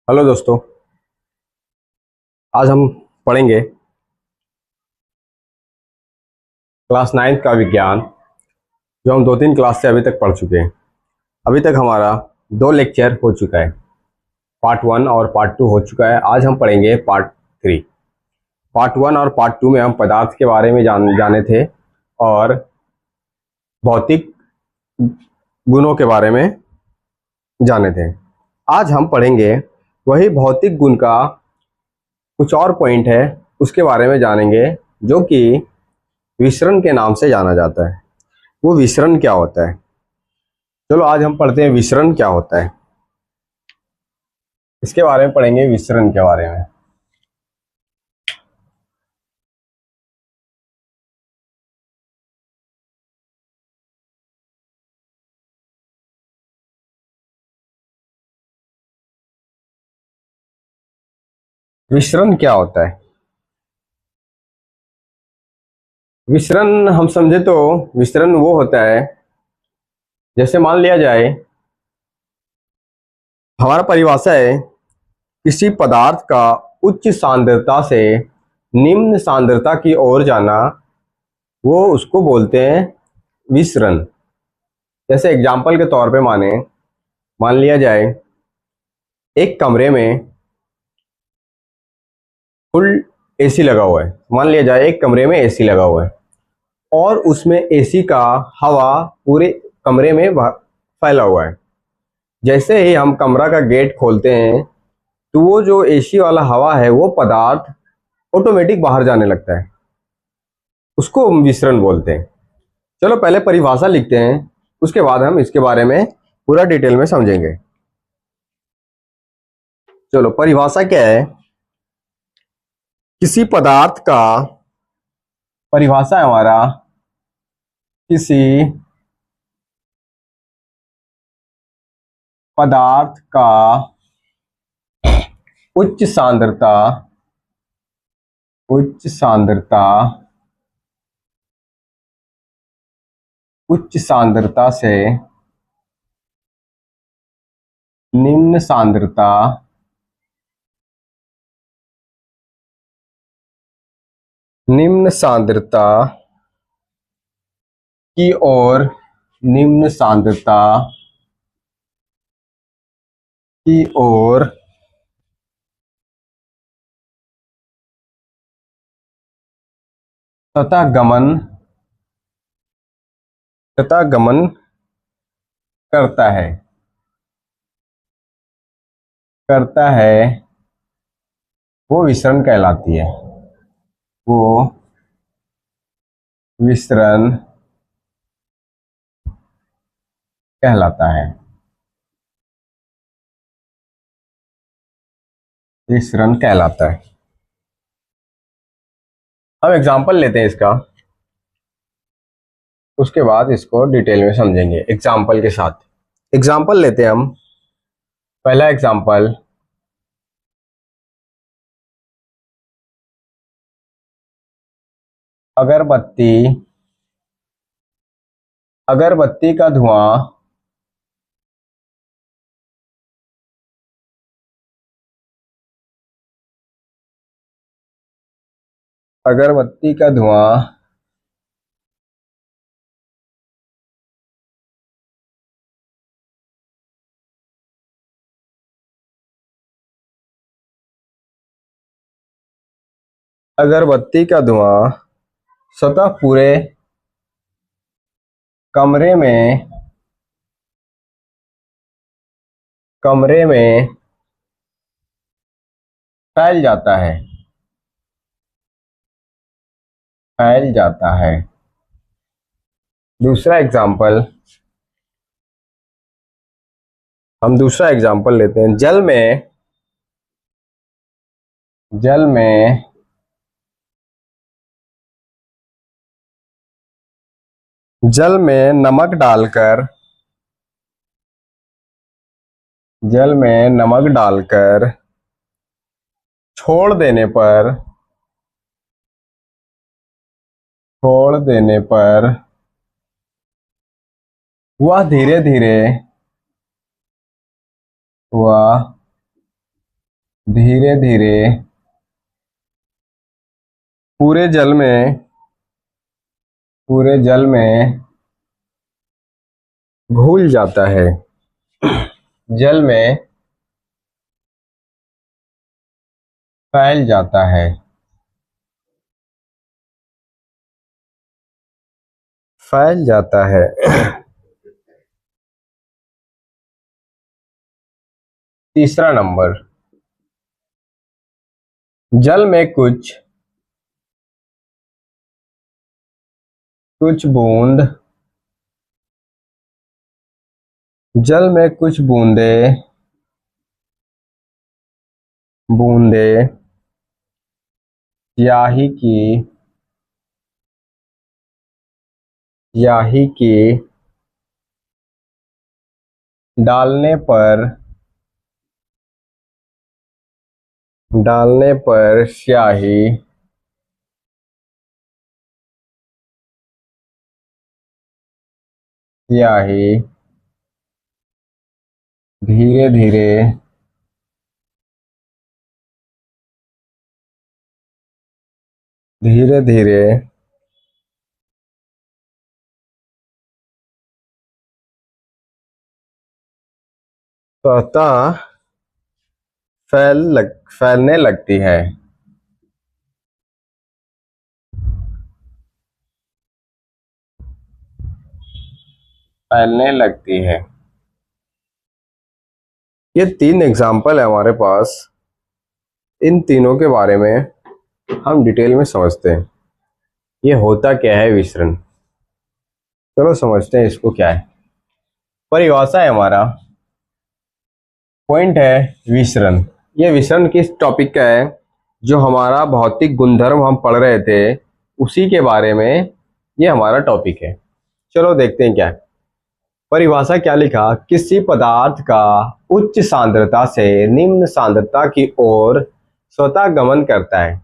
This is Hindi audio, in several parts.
हेलो दोस्तों। आज हम पढ़ेंगे क्लास 9 का विज्ञान, जो हम 2-3 क्लास से अभी तक पढ़ चुके हैं। अभी तक हमारा 2 लेक्चर हो चुका है। पार्ट 1 और पार्ट 2 हो चुका है। आज हम पढ़ेंगे पार्ट 3। पार्ट 1 और पार्ट 2 में हम पदार्थ के बारे में जाने थे और भौतिक गुणों के बारे में जाने थे। आज हम पढ़ेंगे वही भौतिक गुण का कुछ और पॉइंट है, उसके बारे में जानेंगे, जो कि विसरण के नाम से जाना जाता है। वो विसरण क्या होता है? चलो आज हम पढ़ते हैं विसरण क्या होता है। इसके बारे में पढ़ेंगे, विसरण के बारे में। विसरण क्या होता है? विसरण हम समझे तो विसरण वो होता है, जैसे मान लिया जाए, हमारा परिभाषा है किसी पदार्थ का उच्च सांद्रता से निम्न सांद्रता की ओर जाना, वो उसको बोलते हैं विसरण। जैसे एग्जाम्पल के तौर पे मान लिया जाए, एक कमरे में फुल एसी लगा हुआ है। मान लिया जाए एक कमरे में एसी लगा हुआ है और उसमें एसी का हवा पूरे कमरे में फैला हुआ है। जैसे ही हम कमरा का गेट खोलते हैं तो वो जो एसी वाला हवा है, वो पदार्थ ऑटोमेटिक बाहर जाने लगता है। उसको हम विसरण बोलते हैं। चलो पहले परिभाषा लिखते हैं, उसके बाद हम इसके बारे में पूरा डिटेल में समझेंगे। चलो परिभाषा क्या है? किसी पदार्थ का, परिभाषा है हमारा, किसी पदार्थ का उच्च सांद्रता, उच्च सांद्रता, उच्च सांद्रता से निम्न सांद्रता, निम्न सांद्रता की ओर, निम्न सांद्रता की ओर तथा गमन, तथा गमन करता है, करता है, वो विसरण कहलाती है। वो विसरण कहलाता है। विसरण कहलाता है। हम एग्जाम्पल लेते हैं इसका, उसके बाद इसको डिटेल में समझेंगे एग्जाम्पल के साथ। एग्जाम्पल लेते हैं हम। पहला एग्जाम्पल, अगरबत्ती, अगरबत्ती का धुआं अगरबत्ती का धुआं अगरबत्ती का धुआं सतह पूरे कमरे में, कमरे में फैल जाता है, फैल जाता है। दूसरा एग्जाम्पल, हम दूसरा एग्जाम्पल लेते हैं। जल में, जल में जल में नमक डालकर, जल में नमक डालकर छोड़ देने पर, छोड़ देने पर वह धीरे धीरे, वह धीरे धीरे पूरे जल में घुल जाता है। जल में फैल जाता है। फैल जाता है। तीसरा नंबर, जल में कुछ बूंद, जल में कुछ बूंदे बूंदे स्याही की डालने पर स्याही धीरे धीरे स्वतः फैलने लगती है। फैलने लगती है। ये 3 एग्जाम्पल है हमारे पास। इन तीनों के बारे में हम डिटेल में समझते हैं। ये होता क्या है विसरण, चलो समझते हैं इसको क्या है। परिभाषा है हमारा, पॉइंट है विसरण। ये विसरण किस टॉपिक का है? जो हमारा भौतिक गुणधर्म हम पढ़ रहे थे उसी के बारे में ये हमारा टॉपिक है। चलो देखते हैं क्या है। परिभाषा क्या लिखा, किसी पदार्थ का उच्च सांद्रता से निम्न सांद्रता की ओर स्वतः गमन करता है,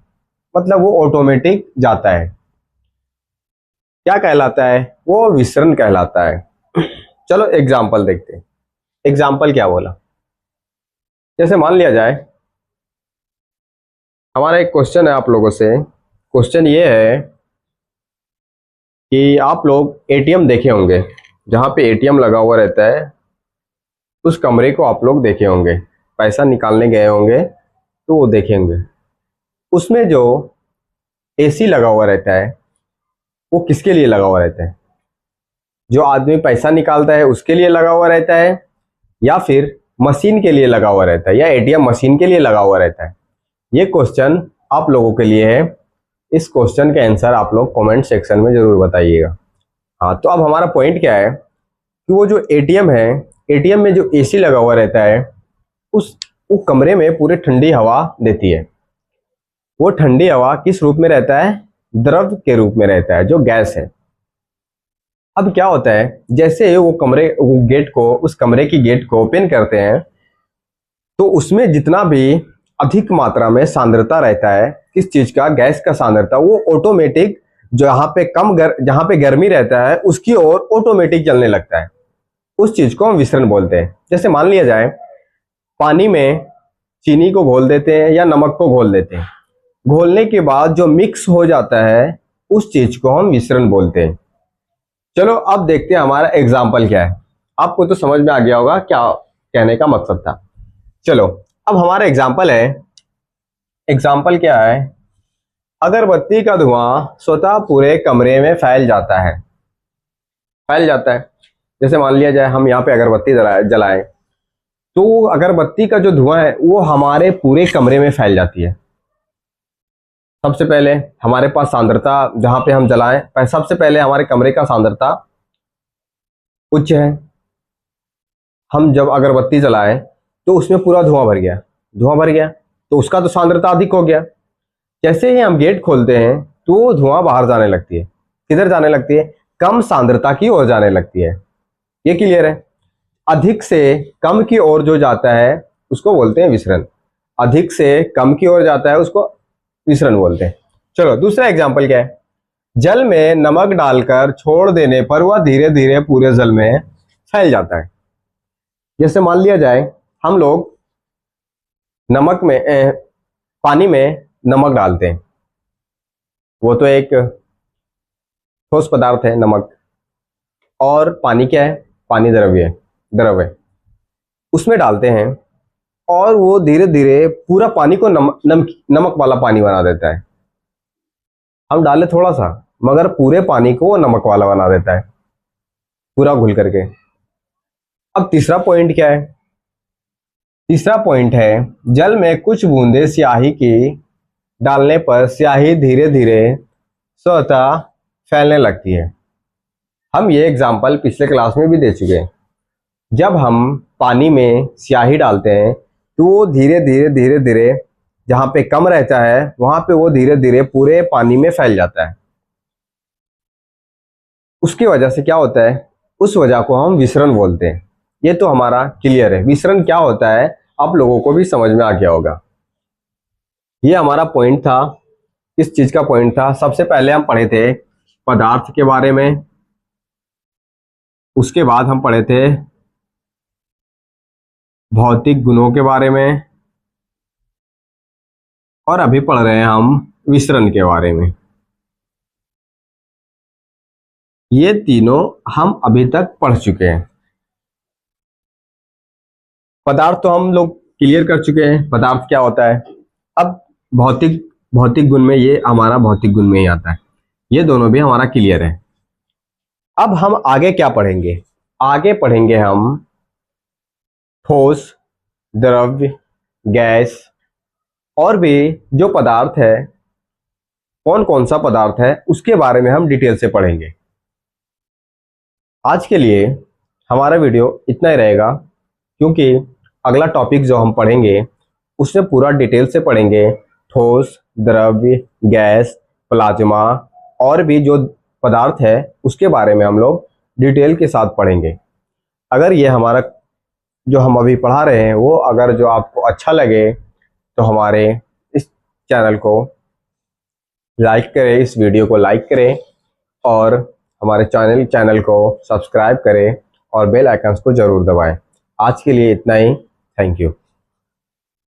मतलब वो ऑटोमेटिक जाता है। क्या कहलाता है? वो विसरण कहलाता है। चलो एग्जाम्पल देखते हैं। एग्जाम्पल क्या बोला, जैसे मान लिया जाए हमारा एक क्वेश्चन है आप लोगों से। क्वेश्चन ये है कि आप लोग एटीएम देखे होंगे, जहाँ पे एटीएम लगा हुआ रहता है उस कमरे को आप लोग देखे होंगे। पैसा निकालने गए होंगे तो वो देखे होंगे। उसमें जो एसी लगा हुआ रहता है वो किसके लिए लगा हुआ रहता है? जो आदमी पैसा निकालता है उसके लिए लगा हुआ रहता है, या फिर मशीन के लिए लगा हुआ रहता है, या एटीएम मशीन के लिए लगा हुआ रहता है? ये क्वेश्चन आप लोगों के लिए है। इस क्वेश्चन का आंसर आप लोग कमेंट सेक्शन में जरूर बताइएगा। हाँ, तो अब हमारा पॉइंट क्या है कि वो जो एटीएम है, एटीएम में जो एसी लगा हुआ रहता है वो कमरे में पूरे ठंडी हवा देती है। वो ठंडी हवा किस रूप में रहता है? द्रव के रूप में रहता है, जो गैस है। अब क्या होता है, जैसे वो उस कमरे की गेट को ओपन करते हैं तो उसमें जितना भी अधिक मात्रा में सांद्रता रहता है, किस चीज का? गैस का सांद्रता, वो ऑटोमेटिक जहाँ पे गर्मी रहता है उसकी ओर ऑटोमेटिक चलने लगता है। उस चीज को हम विसरण बोलते हैं। जैसे मान लिया जाए पानी में चीनी को घोल देते हैं या नमक को घोल देते हैं, घोलने के बाद जो मिक्स हो जाता है उस चीज को हम मिश्रण बोलते हैं। चलो अब देखते हैं हमारा एग्जाम्पल क्या है। आपको तो समझ में आ गया होगा क्या कहने का मकसद था। चलो अब हमारा एग्जाम्पल है। एग्जाम्पल क्या है? अगरबत्ती का धुआं स्वतः पूरे कमरे में फैल जाता है। जैसे मान लिया जाए हम यहाँ पे अगरबत्ती जलाएं तो अगरबत्ती का जो धुआं है वो हमारे पूरे कमरे में फैल जाती है। सबसे पहले हमारे पास सांद्रता, जहां पे हम जलाएं, सबसे पहले हमारे कमरे का सांद्रता उच्च है। हम जब अगरबत्ती जलाएं तो उसमें पूरा धुआं भर गया तो उसका तो सांद्रता अधिक हो गया। जैसे ही हम गेट खोलते हैं तो वो धुआं बाहर जाने लगती है। किधर जाने लगती है? कम सांद्रता की ओर जाने लगती है। ये क्लियर है? अधिक से कम की ओर जो जाता है उसको बोलते हैं विसरण। अधिक से कम की ओर जाता है उसको विसरण बोलते हैं। चलो दूसरा एग्जाम्पल क्या है? जल में नमक डालकर छोड़ देने पर वह धीरे धीरे पूरे जल में फैल जाता है। जैसे मान लिया जाए हम लोग नमक में पानी में नमक डालते हैं, वो तो एक ठोस पदार्थ है नमक, और पानी क्या है, पानी द्रव है, उसमें डालते हैं और वो धीरे धीरे पूरा पानी को नमक वाला पानी बना देता है। हम डाले थोड़ा सा, मगर पूरे पानी को वो नमक वाला बना देता है पूरा घुल करके। अब तीसरा पॉइंट क्या है? तीसरा पॉइंट है, जल में कुछ बूंदे स्याही की डालने पर स्याही धीरे धीरे स्वतः फैलने लगती है। हम ये एग्जाम्पल पिछले क्लास में भी दे चुके हैं। जब हम पानी में स्याही डालते हैं तो वो धीरे धीरे जहाँ पे कम रहता है वहां पे वो धीरे धीरे पूरे पानी में फैल जाता है। उसकी वजह से क्या होता है, उस वजह को हम विसरण बोलते हैं। ये तो हमारा क्लियर है। विसरण क्या होता है आप लोगों को भी समझ में आ गया होगा। ये हमारा पॉइंट था, इस चीज का पॉइंट था। सबसे पहले हम पढ़े थे पदार्थ के बारे में, उसके बाद हम पढ़े थे भौतिक गुणों के बारे में, और अभी पढ़ रहे हैं हम विसरण के बारे में। ये तीनों हम अभी तक पढ़ चुके हैं। पदार्थ तो हम लोग क्लियर कर चुके हैं, पदार्थ क्या होता है। अब भौतिक गुण में ये हमारा भौतिक गुण में ही आता है, ये दोनों भी हमारा क्लियर है। अब हम आगे क्या पढ़ेंगे? आगे पढ़ेंगे हम ठोस, द्रव्य, गैस और भी जो पदार्थ है, कौन कौन सा पदार्थ है उसके बारे में हम डिटेल से पढ़ेंगे। आज के लिए हमारा वीडियो इतना ही रहेगा, क्योंकि अगला टॉपिक जो हम पढ़ेंगे उसमें पूरा डिटेल से पढ़ेंगे ठोस, द्रव्य, गैस, प्लाज्मा और भी जो पदार्थ है उसके बारे में हम लोग डिटेल के साथ पढ़ेंगे। अगर ये हमारा जो हम अभी पढ़ा रहे हैं वो अगर जो आपको अच्छा लगे तो हमारे इस चैनल को लाइक करें, इस वीडियो को लाइक करें और हमारे चैनल को सब्सक्राइब करें और बेल आइकन्स को जरूर दबाएं। आज के लिए इतना ही। Thank you.